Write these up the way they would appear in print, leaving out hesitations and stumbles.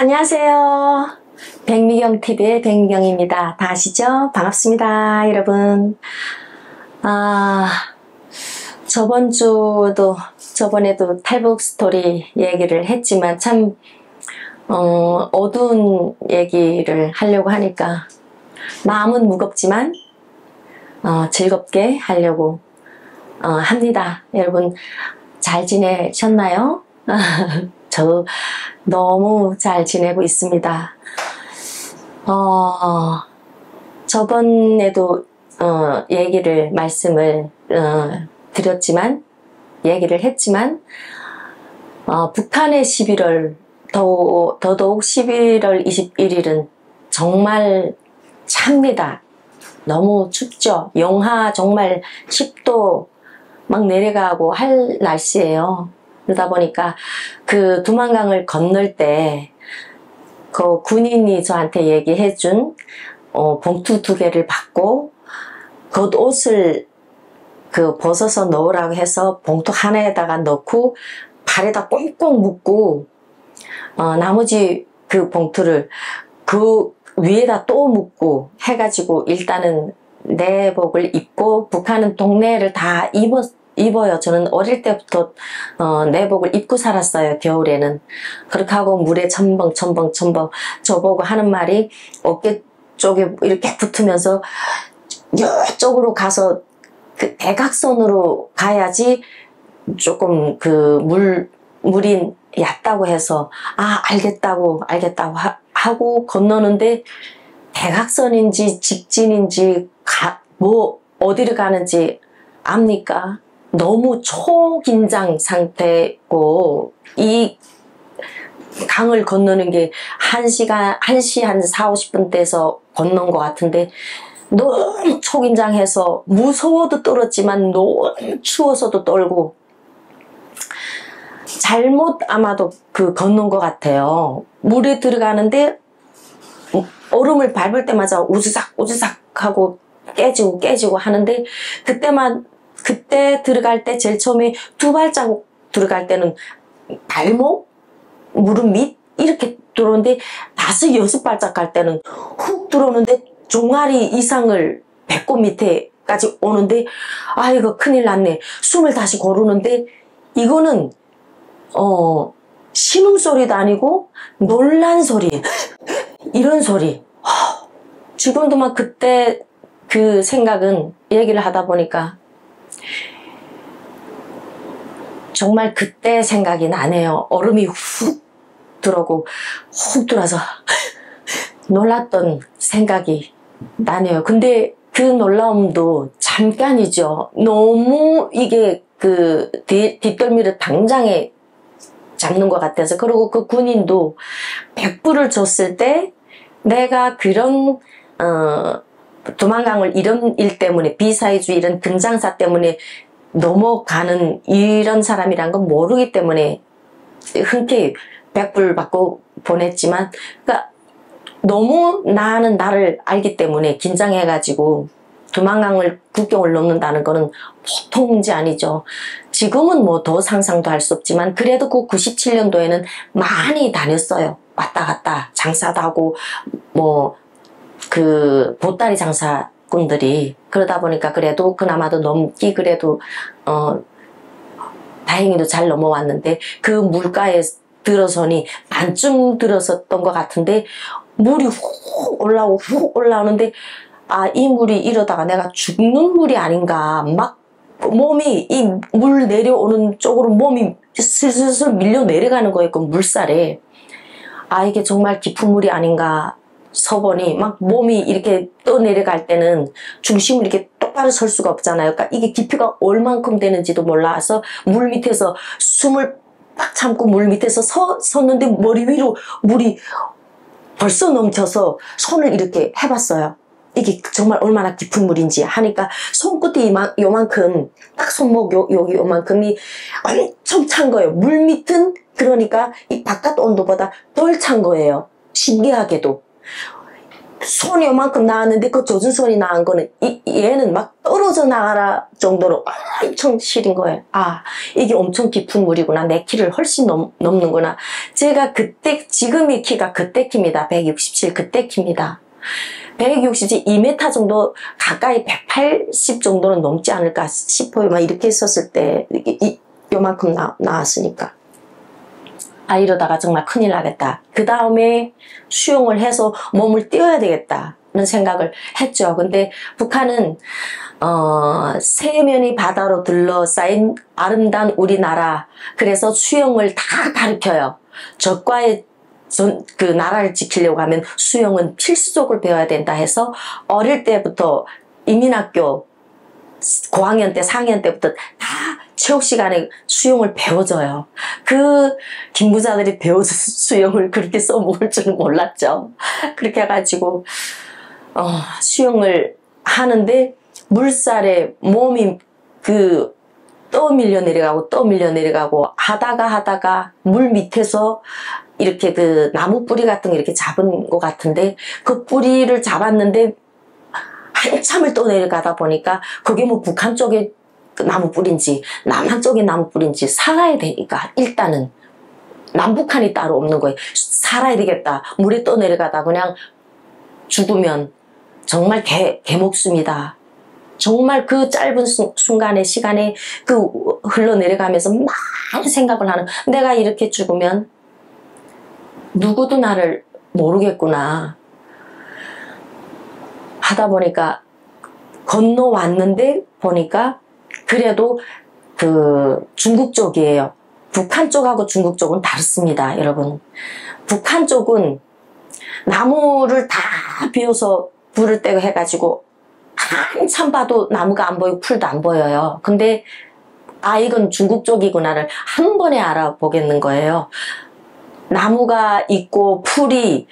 안녕하세요. 백미경TV의 백미경입니다. 다 아시죠? 반갑습니다, 여러분. 저번에도 탈북 스토리 얘기를 했지만 참, 어두운 얘기를 하려고 하니까 마음은 무겁지만, 즐겁게 하려고, 합니다. 여러분, 잘 지내셨나요? 저 너무 잘 지내고 있습니다. 저번에도 말씀을 얘기를 했지만 북한의 11월 더더욱 11월 21일은 정말 찹니다. 너무 춥죠. 영하 정말 10도 막 내려가고 할 날씨예요. 그러다 보니까 그 두만강을 건널 때 그 군인이 저한테 얘기해준 봉투 2개를 받고 겉옷을 벗어서 넣으라고 해서 봉투 하나에다가 넣고 발에다 꽁꽁 묶고 나머지 그 봉투를 그 위에다 또 묶고 해가지고 일단은 내복을 입고 북한은 동네를 다 입어요. 저는 어릴 때부터 내복을 입고 살았어요. 겨울에는. 그렇게 하고 물에 첨벙 저보고 하는 말이 어깨 쪽에 이렇게 붙으면서 이쪽으로 가서 그 대각선으로 가야지 조금 물이 얕다고 해서 알겠다고 하고 건너는데 대각선인지 직진인지 어디를 가는지 압니까? 너무 초긴장 상태고 이 강을 건너는 게 1시 한 4, 50분 돼서 건넌 것 같은데 너무 초긴장해서 무서워도 떨었지만 너무 추워서도 떨고 잘못 아마도 건넌 것 같아요. 물에 들어가는데 얼음을 밟을 때마다 우즈삭 하고 깨지고 하는데 그때 들어갈 때 제일 처음에 2발자국 들어갈 때는 발목, 무릎 밑 이렇게 들어오는데 5, 6발짝 갈 때는 훅 들어오는데 종아리 이상을 배꼽 밑에까지 오는데 이거 큰일 났네. 숨을 다시 고르는데 이거는 신음소리도 아니고 놀란 소리 이런 소리. 지금도 막 그때 그 생각은 얘기를 하다 보니까 정말 그때 생각이 나네요. 얼음이 훅 들어오고 훅 들어와서 놀랐던 생각이 나네요. 근데 그 놀라움도 잠깐이죠. 너무 이게 뒷덜미를 당장에 잡는 것 같아서. 그리고 그 군인도 100불을 줬을 때 내가 그런 두만강을 이런 일 때문에 비사이주 이런 등장사 때문에 넘어가는 이런 사람이란 건 모르기 때문에 흔쾌히 100불 받고 보냈지만 그러니까 너무 나를 알기 때문에 긴장해가지고 두만강을 국경을 넘는다는 거는 보통 문제 아니죠. 지금은 뭐 더 상상도 할 수 없지만 그래도 그 97년도에는 많이 다녔어요. 왔다 갔다 장사도 하고 보따리 장사꾼들이. 그러다 보니까 그래도 그나마도 그래도 다행히도 잘 넘어왔는데 그 물가에 들어서니 반쯤 들어섰던 것 같은데 물이 훅 올라오는데 이 물이 이러다가 내가 죽는 물이 아닌가. 막 몸이 이 물 내려오는 쪽으로 몸이 슬슬 밀려 내려가는 거예요. 그 물살에. 이게 정말 깊은 물이 아닌가 서보니 막 몸이 이렇게 떠내려갈 때는 중심을 이렇게 똑바로 설 수가 없잖아요. 그러니까 이게 깊이가 얼만큼 되는지도 몰라서 물 밑에서 숨을 딱 참고 물 밑에서 섰는데 머리 위로 물이 벌써 넘쳐서 손을 이렇게 해봤어요. 이게 정말 얼마나 깊은 물인지 하니까 손끝이 요만큼 딱 손목 여기 요만큼이 엄청 찬 거예요. 물 밑은 그러니까 이 바깥 온도보다 덜 찬 거예요. 신기하게도 손이 요만큼 나왔는데 그 젖은 손이 나온 거는 얘는 막 떨어져 나가라 정도로 엄청 시린 거예요. 아, 이게 엄청 깊은 물이구나. 내 키를 훨씬 넘는구나. 제가 그때, 지금의 키가 그때 키입니다. 167 그때 키입니다. 167, 2m 정도 가까이 180 정도는 넘지 않을까 싶어요. 막 이렇게 있었을 때 요만큼 나왔으니까. 아, 이러다가 정말 큰일 나겠다. 그 다음에 수영을 해서 몸을 띄워야 되겠다는 생각을 했죠. 근데 북한은 세면이 바다로 둘러싸인 아름다운 우리나라, 그래서 수영을 다 가르쳐요. 적과의 그 나라를 지키려고 하면 수영은 필수적으로 배워야 된다 해서 어릴 때부터 이민학교 고학년 때, 4학년 때부터 다 체육 시간에 수영을 배워줘요. 그 김부자들이 배워준 수영을 그렇게 써먹을 줄은 몰랐죠. 그렇게 해가지고 수영을 하는데 물살에 몸이 떠밀려 내려가고 하다가 물 밑에서 이렇게 그 나무 뿌리 같은 거 이렇게 잡은 것 같은데, 그 뿌리를 잡았는데 한참을 또 내려가다 보니까 그게 뭐 북한 쪽에 나무 뿌리인지 남한 쪽에 나무 뿌리인지 살아야 되니까 일단은 남북한이 따로 없는 거예요. 살아야 되겠다. 물에 또 내려가다 그냥 죽으면 정말 개목숨이다. 정말 그 짧은 순간의 시간에 흘러내려가면서 많은 생각을 하는, 내가 이렇게 죽으면 누구도 나를 모르겠구나 하다 보니까 건너왔는데 보니까 그래도 중국 쪽이에요. 북한 쪽하고 중국 쪽은 다릅니다, 여러분. 북한 쪽은 나무를 다 비워서 불을 떼고 해가지고 한참 봐도 나무가 안 보이고 풀도 안 보여요. 근데 이건 중국 쪽이구나를 한 번에 알아보겠는 거예요. 나무가 있고 풀이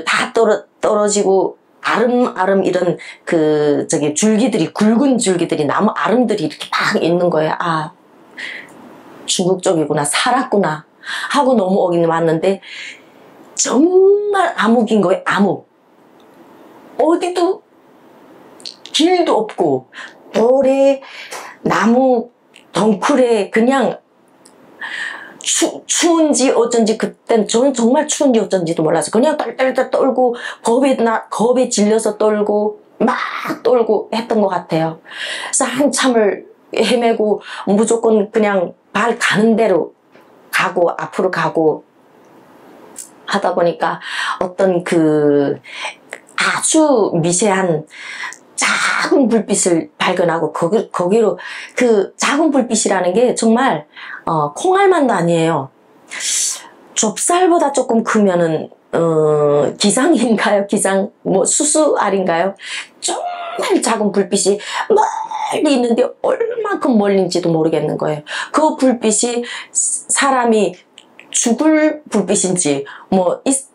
다 떨어지고 아름 이런 줄기들이, 굵은 줄기들이, 나무 아름들이 이렇게 막 있는 거예요. 아, 중국 쪽이구나, 살았구나 하고 넘어오긴 왔는데 정말 암흑인 거예요. 암흑. 어디도 길도 없고 돌에 나무 덩쿨에 그냥 추운지 어쩐지, 그땐 저는 정말 추운지 어쩐지도 몰라서 그냥 떨떨떨 떨고 겁에 질려서 떨고 막 떨고 했던 것 같아요. 그래서 한참을 헤매고 무조건 그냥 발 가는 대로 가고 앞으로 가고 하다 보니까 어떤 아주 미세한 작은 불빛을 발견하고 거기로 작은 불빛이라는 게 정말 콩알만도 아니에요. 좁쌀보다 조금 크면은 기상인가요? 수수알인가요? 정말 작은 불빛이 멀리 있는데 얼만큼 멀리인지도 모르겠는 거예요. 그 불빛이 사람이 죽을 불빛인지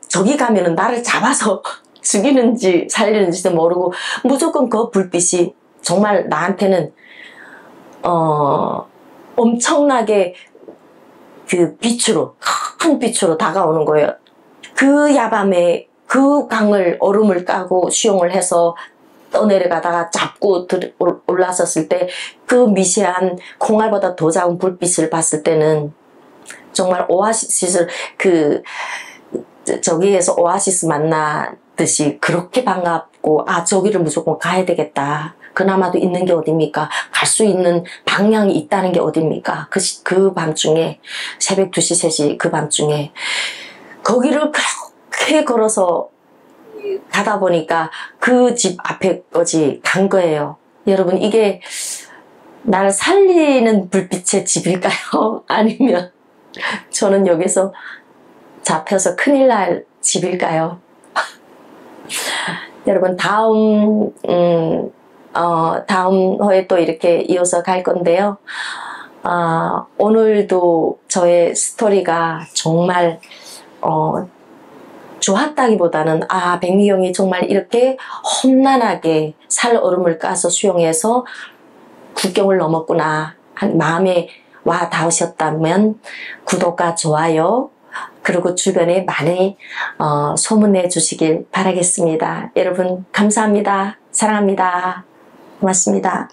저기 가면은 나를 잡아서 죽이는지 살리는지도 모르고 무조건 그 불빛이 정말 나한테는 엄청나게 큰 빛으로 다가오는 거예요. 그 야밤에 그 강을 얼음을 까고 수영을 해서 떠내려가다가 잡고 올라섰을 때 그 미세한 콩알보다 더 작은 불빛을 봤을 때는 정말 오아시스를 저기에서 오아시스 만나듯이 그렇게 반갑고, 저기를 무조건 가야 되겠다. 그나마도 있는 게 어딥니까? 갈 수 있는 방향이 있다는 게 어딥니까? 그 밤중에, 새벽 2시, 3시 그 밤중에 거기를 그렇게 걸어서 가다 보니까 그 집 앞에까지 간 거예요. 여러분, 이게 날 살리는 불빛의 집일까요? 아니면 저는 여기서 잡혀서 큰일 날 집일까요? 여러분, 다음 회에 또 이렇게 이어서 갈 건데요. 오늘도 저의 스토리가 정말 좋았다기보다는 백미경이 정말 이렇게 험난하게 살 얼음을 까서 수영해서 국경을 넘었구나 한 마음에 와 닿으셨다면 구독과 좋아요 그리고 주변에 많이 소문내 주시길 바라겠습니다. 여러분 감사합니다. 사랑합니다. 고맙습니다.